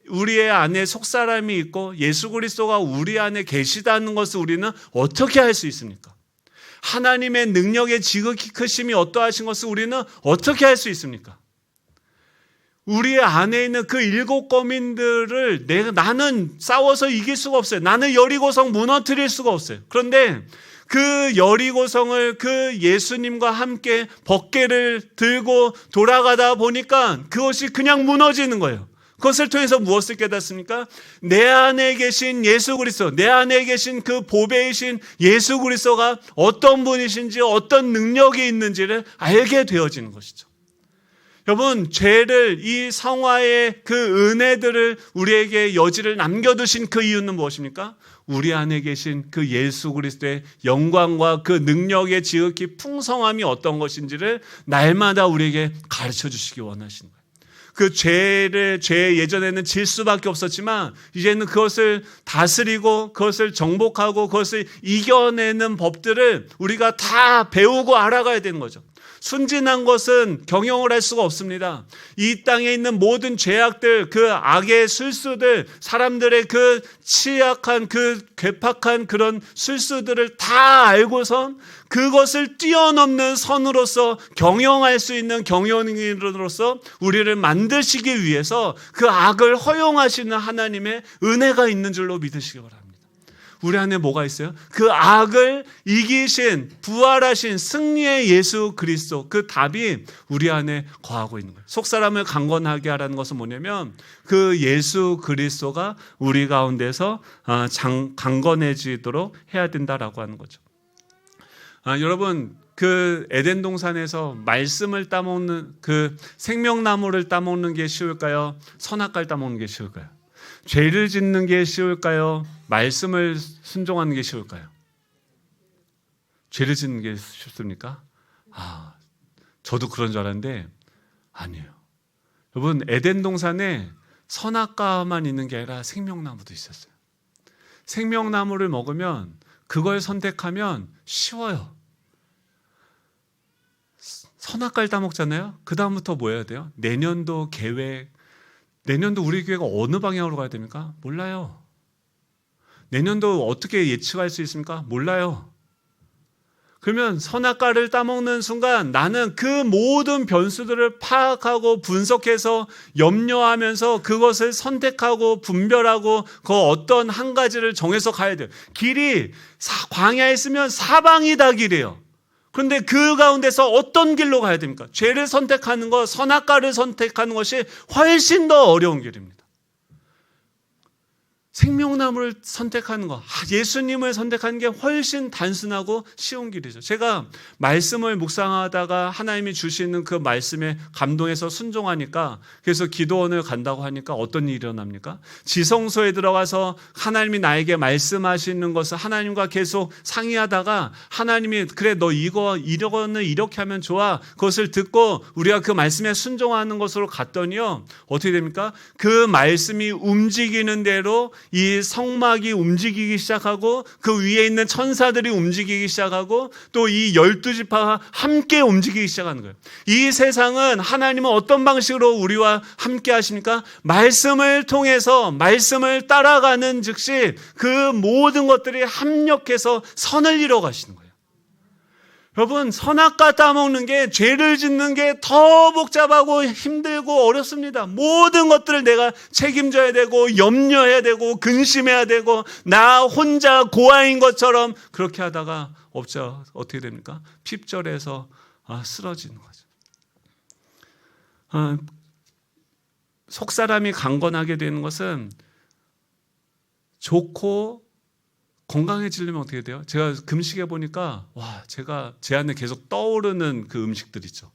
우리의 안에 속사람이 있고 예수 그리스도가 우리 안에 계시다는 것을 우리는 어떻게 할 수 있습니까? 하나님의 능력의 지극히 크심이 어떠하신 것을 우리는 어떻게 할 수 있습니까? 우리 안에 있는 그 7 거민들을 나는 싸워서 이길 수가 없어요. 나는 여리고성 무너뜨릴 수가 없어요. 그런데 그 여리고성을 그 예수님과 함께 법궤를 들고 돌아가다 보니까 그것이 그냥 무너지는 거예요. 그것을 통해서 무엇을 깨닫습니까? 내 안에 계신 예수 그리스도, 내 안에 계신 그 보배이신 예수 그리스도가 어떤 분이신지, 어떤 능력이 있는지를 알게 되어지는 것이죠. 여러분, 죄를, 이 성화의 그 은혜들을 우리에게 여지를 남겨두신 그 이유는 무엇입니까? 우리 안에 계신 그 예수 그리스도의 영광과 그 능력의 지극히 풍성함이 어떤 것인지를 날마다 우리에게 가르쳐 주시기 원하시는 거예요. 그 죄 예전에는 질 수밖에 없었지만 이제는 그것을 다스리고 그것을 정복하고 그것을 이겨내는 법들을 우리가 다 배우고 알아가야 되는 거죠. 순진한 것은 경영을 할 수가 없습니다. 이 땅에 있는 모든 죄악들, 그 악의 술수들, 사람들의 그 취약한, 그 괴팍한 그런 술수들을 다 알고선 그것을 뛰어넘는 선으로서 경영할 수 있는 경영인으로서 우리를 만드시기 위해서 그 악을 허용하시는 하나님의 은혜가 있는 줄로 믿으시기 바랍니다. 우리 안에 뭐가 있어요? 그 악을 이기신, 부활하신 승리의 예수 그리스도, 그 답이 우리 안에 거하고 있는 거예요. 속사람을 강건하게 하라는 것은 뭐냐면 그 예수 그리스도가 우리 가운데서 강건해지도록 해야 된다라고 하는 거죠. 여러분, 그 에덴 동산에서 말씀을 따먹는, 그 생명나무를 따먹는 게 쉬울까요? 선악과를 따먹는 게 쉬울까요? 죄를 짓는 게 쉬울까요? 말씀을 순종하는 게 쉬울까요? 죄를 짓는 게 쉽습니까? 저도 그런 줄 알았는데 아니에요. 여러분, 에덴 동산에 선악과만 있는 게 아니라 생명나무도 있었어요. 생명나무를 먹으면, 그걸 선택하면 쉬워요. 선악과를 따먹잖아요. 그 다음부터 뭐 해야 돼요? 내년도 계획, 내년도 우리 교회가 어느 방향으로 가야 됩니까? 몰라요. 내년도 어떻게 예측할 수 있습니까? 몰라요. 그러면 선악과를 따먹는 순간 나는 그 모든 변수들을 파악하고 분석해서 염려하면서 그것을 선택하고 분별하고 그 어떤 한 가지를 정해서 가야 돼요. 길이 광야에 있으면 사방이 다 길이에요. 그런데 그 가운데서 어떤 길로 가야 됩니까? 죄를 선택하는 것, 선악과를 선택하는 것이 훨씬 더 어려운 길입니다. 생명나무를 선택하는 거, 예수님을 선택하는 게 훨씬 단순하고 쉬운 길이죠. 제가 말씀을 묵상하다가 하나님이 주시는 그 말씀에 감동해서 순종하니까, 그래서 기도원을 간다고 하니까 어떤 일이 일어납니까? 지성소에 들어가서 하나님이 나에게 말씀하시는 것을 하나님과 계속 상의하다가 하나님이 그래 너 이거는 이렇게 하면 좋아, 그것을 듣고 우리가 그 말씀에 순종하는 것으로 갔더니요, 어떻게 됩니까? 그 말씀이 움직이는 대로 이 성막이 움직이기 시작하고 그 위에 있는 천사들이 움직이기 시작하고 또 이 12지파가 함께 움직이기 시작하는 거예요. 이 세상은 하나님은 어떤 방식으로 우리와 함께 하십니까? 말씀을 통해서 말씀을 따라가는 즉시 그 모든 것들이 합력해서 선을 이루어 가시는 거예요. 여러분, 선악과 따먹는 게, 죄를 짓는 게 더 복잡하고 힘들고 어렵습니다. 모든 것들을 내가 책임져야 되고 염려해야 되고 근심해야 되고 나 혼자 고아인 것처럼 그렇게 하다가 어떻게 됩니까? 핍절해서 쓰러지는 거죠. 속사람이 강건하게 되는 것은 좋고 건강해지려면 어떻게 돼요? 제가 금식해 보니까 제가 제 안에 계속 떠오르는 그 음식들 있죠.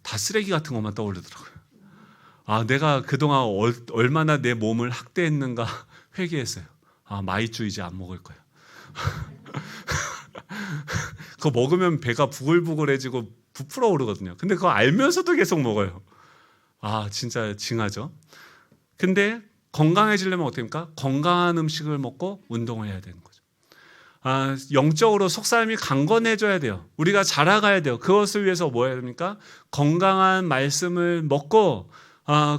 다 쓰레기 같은 것만 떠오르더라고요. 내가 그동안 얼마나 내 몸을 학대했는가 회개했어요. 마이쮸 이제 안 먹을 거예요. 그거 먹으면 배가 부글부글해지고 부풀어 오르거든요. 근데 그거 알면서도 계속 먹어요. 진짜 징하죠. 근데 건강해지려면 어떻게 됩니까? 건강한 음식을 먹고 운동을 해야 되는 거죠. 영적으로 속사람이 강건해져야 돼요. 우리가 자라가야 돼요. 그것을 위해서 뭐 해야 됩니까? 건강한 말씀을 먹고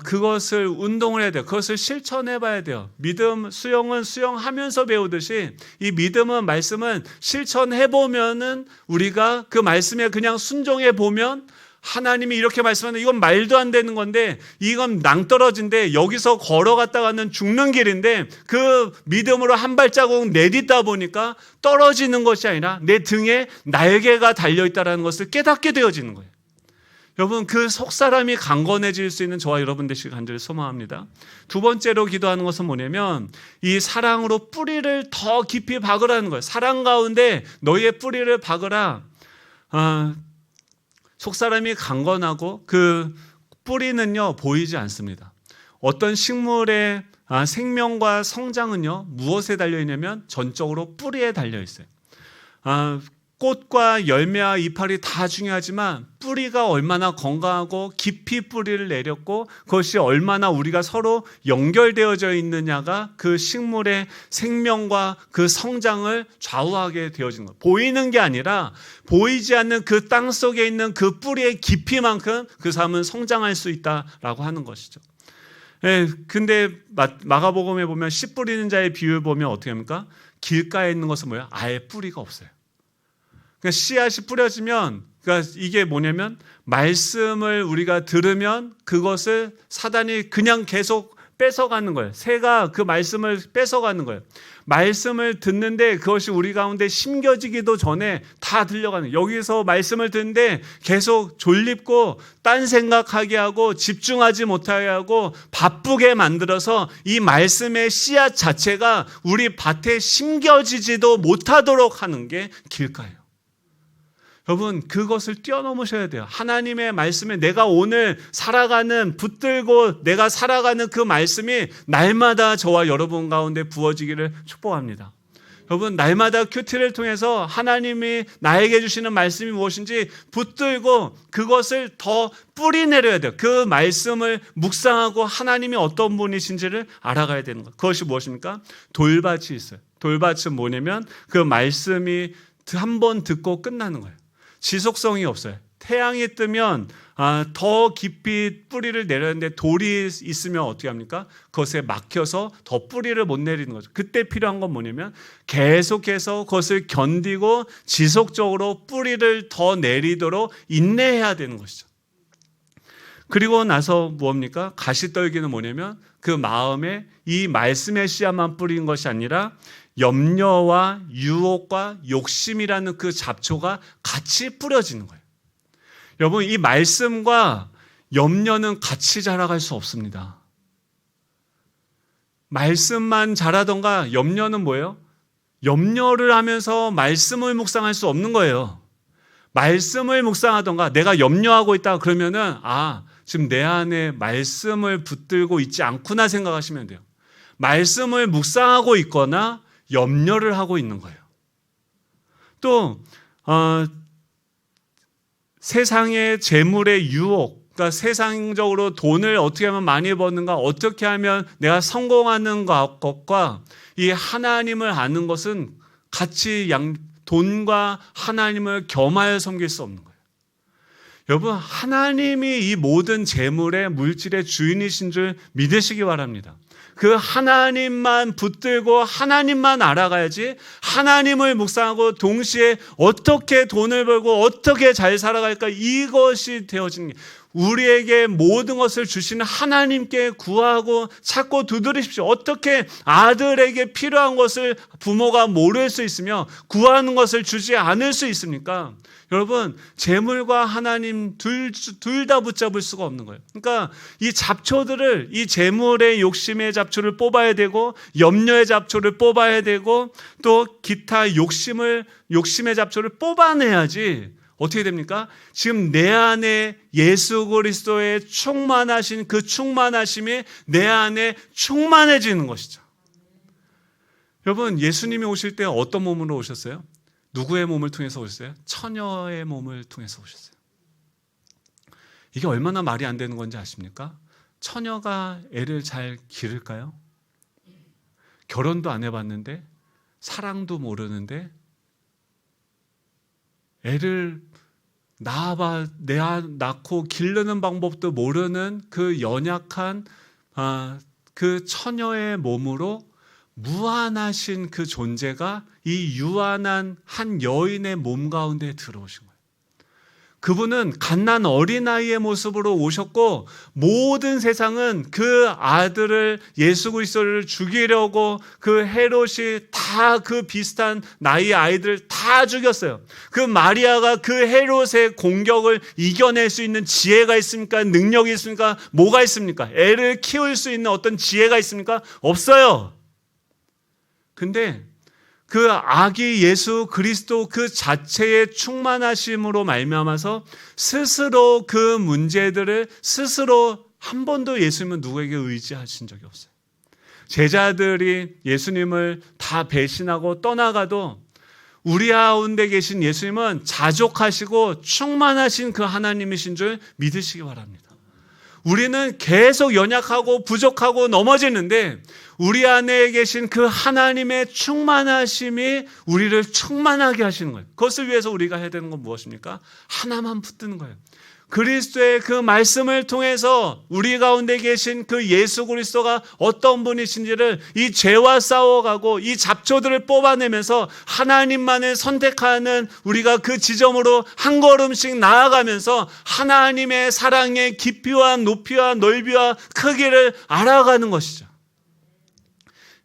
그것을 운동을 해야 돼요. 그것을 실천해 봐야 돼요. 믿음, 수영은 수영하면서 배우듯이 이 믿음은, 말씀은 실천해 보면은 우리가 그 말씀에 그냥 순종해 보면 하나님이 이렇게 말씀하는데 이건 말도 안 되는 건데, 이건 낭떠러지인데, 여기서 걸어갔다가는 죽는 길인데 그 믿음으로 한 발자국 내딛다 보니까 떨어지는 것이 아니라 내 등에 날개가 달려있다는 것을 깨닫게 되어지는 거예요. 여러분, 그 속사람이 강건해질 수 있는 저와 여러분 되시길 간절히 소망합니다. 두 번째로 기도하는 것은 뭐냐면 이 사랑으로 뿌리를 더 깊이 박으라는 거예요. 사랑 가운데 너희의 뿌리를 박으라. 속사람이 강건하고 그 뿌리는요 보이지 않습니다. 어떤 식물의 생명과 성장은요 무엇에 달려있냐면 전적으로 뿌리에 달려있어요. 꽃과 열매와 이파리 다 중요하지만 뿌리가 얼마나 건강하고 깊이 뿌리를 내렸고 그것이 얼마나 우리가 서로 연결되어져 있느냐가 그 식물의 생명과 그 성장을 좌우하게 되어지는 거예요. 보이는 게 아니라 보이지 않는 그 땅 속에 있는 그 뿌리의 깊이만큼 그 사람은 성장할 수 있다라고 하는 것이죠. 근데 마가복음에 보면 씨 뿌리는 자의 비유를 보면 어떻게 합니까? 길가에 있는 것은 뭐예요? 아예 뿌리가 없어요. 그러니까 씨앗이 뿌려지면, 그러니까 이게 뭐냐면 말씀을 우리가 들으면 그것을 사단이 그냥 계속 뺏어가는 거예요. 새가 그 말씀을 뺏어가는 거예요. 말씀을 듣는데 그것이 우리 가운데 심겨지기도 전에 다 들려가는 거예요. 여기서 말씀을 듣는데 계속 졸립고 딴 생각하게 하고 집중하지 못하게 하고 바쁘게 만들어서 이 말씀의 씨앗 자체가 우리 밭에 심겨지지도 못하도록 하는 게 길가예요. 여러분, 그것을 뛰어넘으셔야 돼요. 하나님의 말씀에 내가 오늘 살아가는, 붙들고 내가 살아가는 그 말씀이 날마다 저와 여러분 가운데 부어지기를 축복합니다. 여러분, 날마다 큐티를 통해서 하나님이 나에게 주시는 말씀이 무엇인지 붙들고 그것을 더 뿌리 내려야 돼요. 그 말씀을 묵상하고 하나님이 어떤 분이신지를 알아가야 되는 거예요. 그것이 무엇입니까? 돌밭이 있어요. 돌밭은 뭐냐면 그 말씀이 한 번 듣고 끝나는 거예요. 지속성이 없어요. 태양이 뜨면 더 깊이 뿌리를 내렸는데 돌이 있으면 어떻게 합니까? 그것에 막혀서 더 뿌리를 못 내리는 거죠. 그때 필요한 건 뭐냐면 계속해서 그것을 견디고 지속적으로 뿌리를 더 내리도록 인내해야 되는 것이죠. 그리고 나서 뭡니까? 가시떨기는 뭐냐면 그 마음에 이 말씀의 씨앗만 뿌린 것이 아니라 염려와 유혹과 욕심이라는 그 잡초가 같이 뿌려지는 거예요. 여러분, 이 말씀과 염려는 같이 자라갈 수 없습니다. 말씀만 잘하던가 염려는 뭐예요? 염려를 하면서 말씀을 묵상할 수 없는 거예요. 말씀을 묵상하던가 내가 염려하고 있다 그러면은 지금 내 안에 말씀을 붙들고 있지 않구나 생각하시면 돼요. 말씀을 묵상하고 있거나 염려를 하고 있는 거예요. 또 세상의 재물의 유혹, 그러니까 세상적으로 돈을 어떻게 하면 많이 버는가, 어떻게 하면 내가 성공하는 것과 이 하나님을 아는 것은 같이 돈과 하나님을 겸하여 섬길 수 없는 거예요. 여러분, 하나님이 이 모든 재물의 물질의 주인이신 줄 믿으시기 바랍니다. 그 하나님만 붙들고 하나님만 알아가야지, 하나님을 묵상하고 동시에 어떻게 돈을 벌고 어떻게 잘 살아갈까, 이것이 되어지는 게, 우리에게 모든 것을 주시는 하나님께 구하고 찾고 두드리십시오. 어떻게 아들에게 필요한 것을 부모가 모를 수 있으며 구하는 것을 주지 않을 수 있습니까? 여러분, 재물과 하나님 둘 다 붙잡을 수가 없는 거예요. 그러니까 이 잡초들을, 이 재물의 욕심의 잡초를 뽑아야 되고, 염려의 잡초를 뽑아야 되고, 또 기타 욕심의 잡초를 뽑아내야지 어떻게 됩니까? 지금 내 안에 예수 그리스도의 충만하신 그 충만하심이 내 안에 충만해지는 것이죠. 여러분, 예수님이 오실 때 어떤 몸으로 오셨어요? 누구의 몸을 통해서 오셨어요? 처녀의 몸을 통해서 오셨어요. 이게 얼마나 말이 안 되는 건지 아십니까? 처녀가 애를 잘 기를까요? 결혼도 안 해봤는데, 사랑도 모르는데, 애를 낳고 기르는 방법도 모르는 그 연약한 그 처녀의 몸으로 무한하신 그 존재가 이 유한한 한 여인의 몸 가운데 들어오신 거예요. 그분은 갓난 어린아이의 모습으로 오셨고, 모든 세상은 그 아들을, 예수 그리스도를 죽이려고 그 헤롯이 다 그 비슷한 나이의 아이들을 다 죽였어요. 그 마리아가 그 헤롯의 공격을 이겨낼 수 있는 지혜가 있습니까? 능력이 있습니까? 뭐가 있습니까? 애를 키울 수 있는 어떤 지혜가 있습니까? 없어요. 근데 그 아기 예수 그리스도 그 자체의 충만하심으로 말미암아서 스스로 그 문제들을 스스로 한 번도 예수님은 누구에게 의지하신 적이 없어요. 제자들이 예수님을 다 배신하고 떠나가도 우리 가운데 계신 예수님은 자족하시고 충만하신 그 하나님이신 줄 믿으시기 바랍니다. 우리는 계속 연약하고 부족하고 넘어지는데, 우리 안에 계신 그 하나님의 충만하심이 우리를 충만하게 하시는 거예요. 그것을 위해서 우리가 해야 되는 건 무엇입니까? 하나만 붙드는 거예요. 그리스도의 그 말씀을 통해서 우리 가운데 계신 그 예수 그리스도가 어떤 분이신지를, 이 죄와 싸워가고 이 잡초들을 뽑아내면서 하나님만을 선택하는 우리가 그 지점으로 한 걸음씩 나아가면서 하나님의 사랑의 깊이와 높이와 넓이와 크기를 알아가는 것이죠.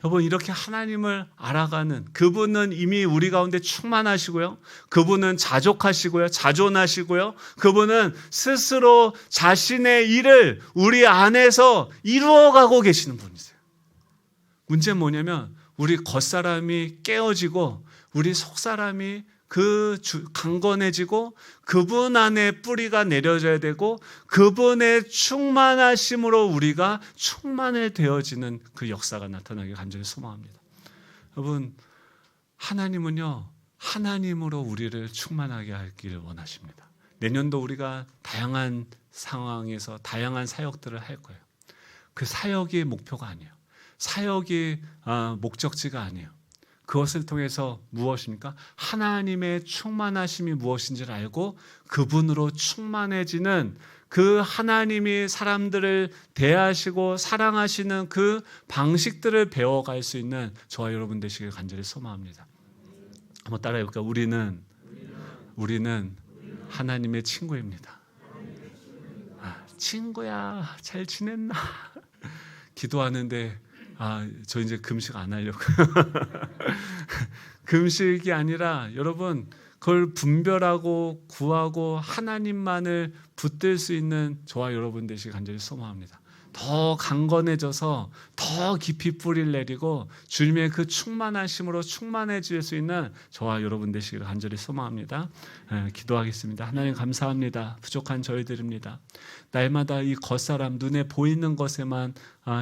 여러분, 이렇게 하나님을 알아가는, 그분은 이미 우리 가운데 충만하시고요, 그분은 자족하시고요, 자존하시고요, 그분은 스스로 자신의 일을 우리 안에서 이루어가고 계시는 분이세요. 문제는 뭐냐면, 우리 겉사람이 깨어지고 우리 속사람이 강건해지고 그분 안에 뿌리가 내려져야 되고, 그분의 충만하심으로 우리가 충만해되어지는 그 역사가 나타나길 간절히 소망합니다. 여러분, 하나님은요, 하나님으로 우리를 충만하게 하기를 원하십니다. 내년도 우리가 다양한 상황에서 다양한 사역들을 할 거예요. 그 사역이 목표가 아니에요. 사역이 목적지가 아니에요. 그것을 통해서 무엇입니까? 하나님의 충만하심이 무엇인지를 알고 그분으로 충만해지는 그 하나님이 사람들을 대하시고 사랑하시는 그 방식들을 배워갈 수 있는 저와 여러분 되시길 간절히 소망합니다. 한번 따라해볼까요? 우리는 하나님의 친구입니다. 친구야, 잘 지냈나? 기도하는데 저 이제 금식 안 하려고요. 금식이 아니라 여러분, 그걸 분별하고 구하고 하나님만을 붙들 수 있는 저와 여러분 되시길 간절히 소망합니다. 더 강건해져서 더 깊이 뿌리를 내리고 주님의 그 충만하심으로 충만해질 수 있는 저와 여러분 되시기를 간절히 소망합니다. 기도하겠습니다. 하나님 감사합니다. 부족한 저희들입니다. 날마다 이 겉사람 눈에 보이는 것에만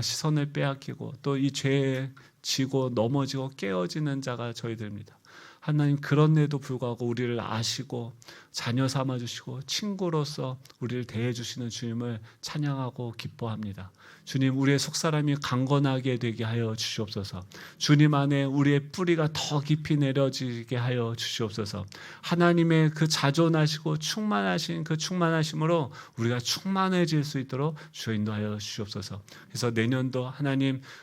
시선을 빼앗기고 또 이 죄에 지고 넘어지고 깨어지는 자가 저희들입니다. 하나님 그런데도 불구하고 우리를 아시고 자녀 삼아주시고 친구로서 우리를 대해주시는 주님을 찬양하고 기뻐합니다. 주님 우리의 속사람이 강건하게 되게 하여 주시옵소서. 주님 안에 우리의 뿌리가 더 깊이 내려지게 하여 주시옵소서. 하나님의 그 자존하시고 충만하신 그 충만하심으로 우리가 충만해질 수 있도록 주여 인도하여 주시옵소서. 그래서 내년도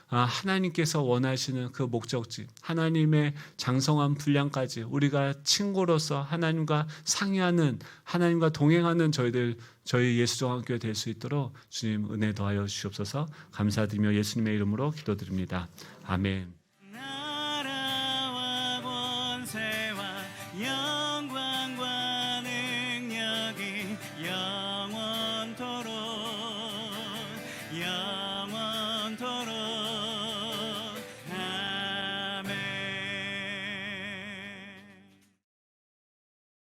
하나님께서 원하시는 그 목적지 하나님의 장성한 분량까지 우리가 친구로서 하나님과 상의하는 하나님과 동행하는 저희 예수종합교회 될 수 있도록 주님 은혜 더하여 주시옵소서. 감사드리며 예수님의 이름으로 기도드립니다. 아멘. 나라와 권세와 영광과 능력이 영원토록